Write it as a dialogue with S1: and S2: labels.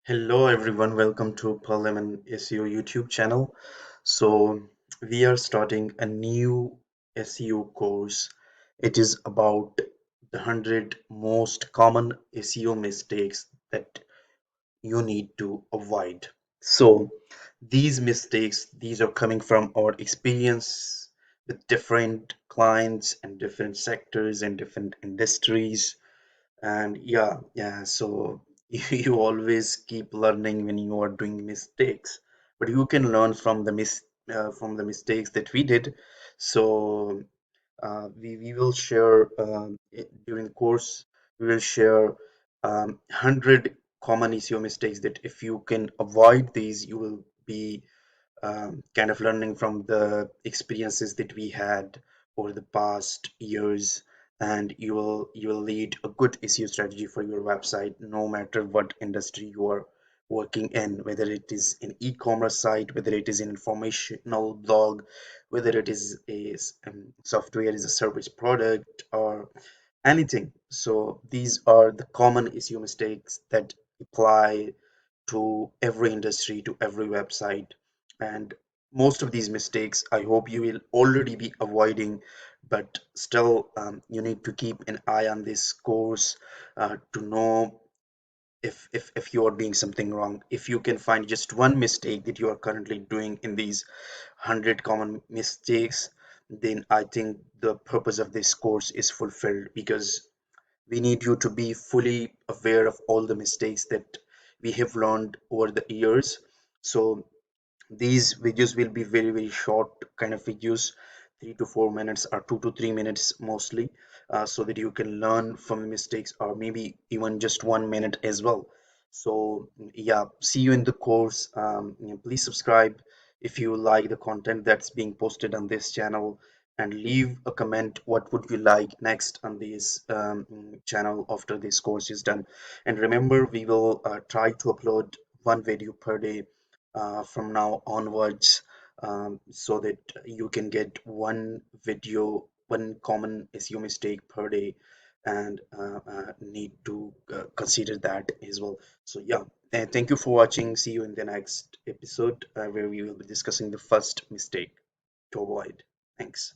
S1: Hello everyone, welcome to Parliament SEO YouTube channel. So we are starting a new SEO course. It is about the 100 most common SEO mistakes that you need to avoid. So these are coming from our experience with different clients and different sectors and different industries. And so you always keep learning when you are doing mistakes, but you can learn from from the mistakes that we did. So we will share during the course. We will share 100 common SEO mistakes that if you can avoid these, you will be kind of learning from the experiences that we had over the past years, and you will lead a good SEO strategy for your website no matter what industry you are working in, whether it is an e-commerce site, whether it is an informational blog, whether it is a software as a service product or anything. So these are the common SEO mistakes that apply to every industry, to every website. And most of these mistakes, I hope you will already be avoiding, but still, you need to keep an eye on this course to know if you are doing something wrong. If you can find just one mistake that you are currently doing in these 100 common mistakes, then I think the purpose of this course is fulfilled, because we need you to be fully aware of all the mistakes that we have learned over the years. So these videos will be very, very short kind of videos, 3 to 4 minutes or 2 to 3 minutes mostly, so that you can learn from the mistakes, or maybe even just 1 minute as well. So yeah, see you in the course. Please subscribe if you like the content that's being posted on this channel, and leave a comment what would you like next on this channel after this course is done. And remember, we will try to upload one video per day from now onwards, so that you can get one video, one common SEO mistake per day, and need to consider that as well. So yeah, and thank you for watching. See you in the next episode, where we will be discussing the first mistake to avoid. Thanks.